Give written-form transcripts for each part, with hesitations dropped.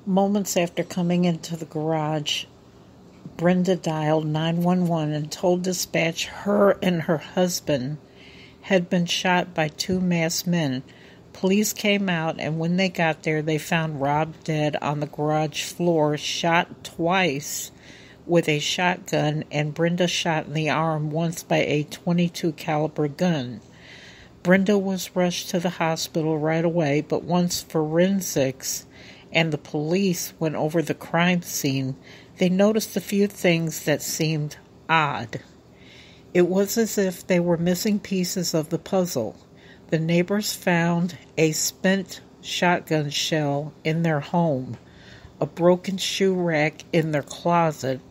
Moments after coming into the garage, Brenda dialed 911 and told dispatch her and her husband had been shot by two masked men. Police came out, and when they got there, they found Rob dead on the garage floor, shot twice with a shotgun, and Brenda shot in the arm once by a .22 caliber gun. Brenda was rushed to the hospital right away, but once forensics and the police went over the crime scene, they noticed a few things that seemed odd. It was as if they were missing pieces of the puzzle. The neighbors found a spent shotgun shell in their home, a broken shoe rack in their closet,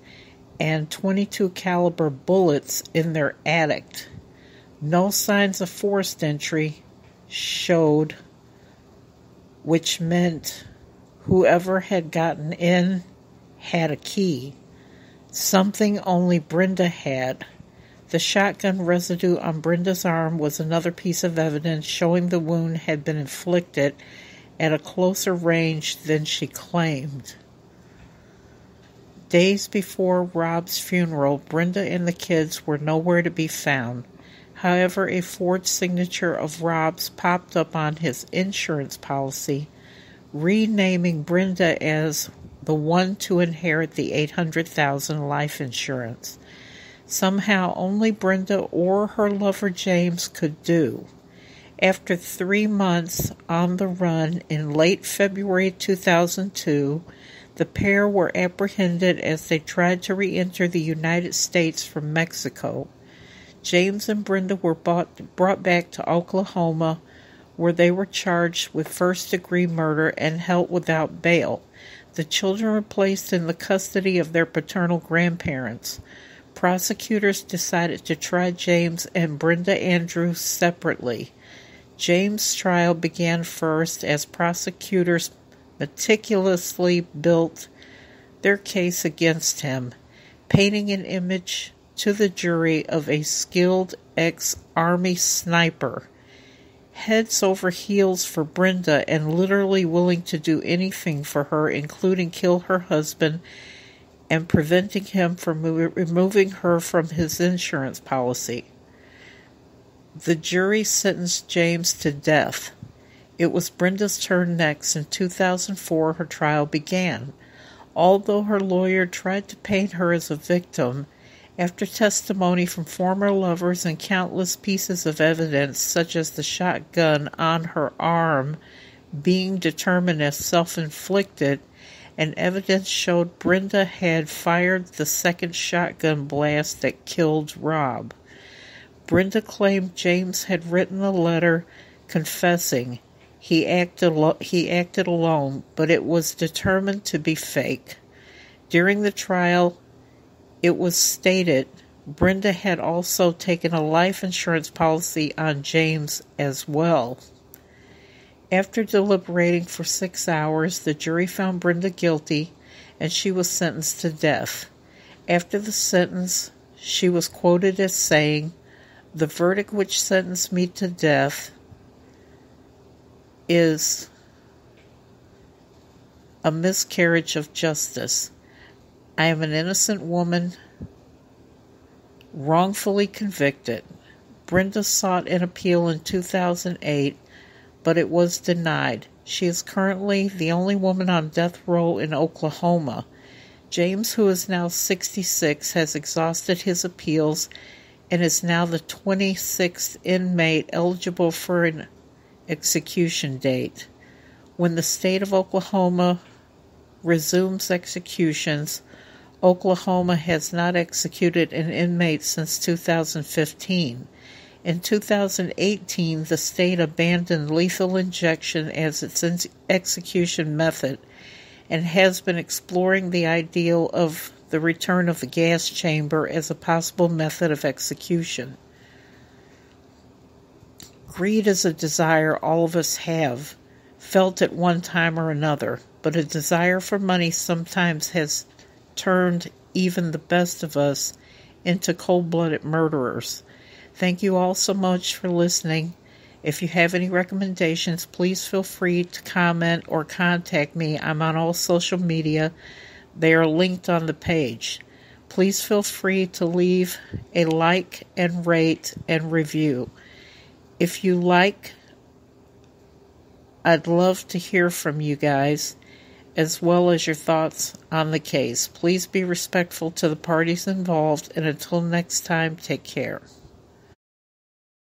and .22 caliber bullets in their attic. No signs of forced entry showed, which meant whoever had gotten in had a key, something only Brenda had. The shotgun residue on Brenda's arm was another piece of evidence showing the wound had been inflicted at a closer range than she claimed. Days before Rob's funeral, Brenda and the kids were nowhere to be found. However, a forged signature of Rob's popped up on his insurance policy, renaming Brenda as the one to inherit the $800,000 life insurance. Somehow only Brenda or her lover James could do. After 3 months on the run in late February 2002, the pair were apprehended as they tried to re-enter the United States from Mexico. James and Brenda were brought back to Oklahoma, where they were charged with first-degree murder and held without bail. The children were placed in the custody of their paternal grandparents. Prosecutors decided to try James and Brenda Andrews separately. James' trial began first as prosecutors meticulously built their case against him, painting an image to the jury of a skilled ex-Army sniper, heads over heels for Brenda and literally willing to do anything for her, including kill her husband and preventing him from removing her from his insurance policy. The jury sentenced James to death. It was Brenda's turn next. In 2004, her trial began. Although her lawyer tried to paint her as a victim, after testimony from former lovers and countless pieces of evidence, such as the shotgun on her arm being determined as self-inflicted, and evidence showed Brenda had fired the second shotgun blast that killed Rob. Brenda claimed James had written a letter confessing he acted alone, but it was determined to be fake. During the trial, it was stated Brenda had also taken a life insurance policy on James as well. After deliberating for 6 hours, the jury found Brenda guilty, and she was sentenced to death. After the sentence, she was quoted as saying, "The verdict which sentenced me to death is a miscarriage of justice. I am an innocent woman, wrongfully convicted." Brenda sought an appeal in 2008, but it was denied. She is currently the only woman on death row in Oklahoma. James, who is now 66, has exhausted his appeals and is now the 26th inmate eligible for an execution date. When the state of Oklahoma resumes executions, Oklahoma has not executed an inmate since 2015. In 2018, the state abandoned lethal injection as its execution method and has been exploring the ideal of the return of the gas chamber as a possible method of execution. Greed is a desire all of us have, felt at one time or another, but a desire for money sometimes has turned even the best of us into cold-blooded murderers. Thank you all so much for listening, If you have any recommendations, please feel free to comment or contact me. I'm on all social media. They are linked on the page. Please feel free to leave a like and rate and review. If you like, I'd love to hear from you guys, as well as your thoughts on the case. Please be respectful to the parties involved, and until next time, take care.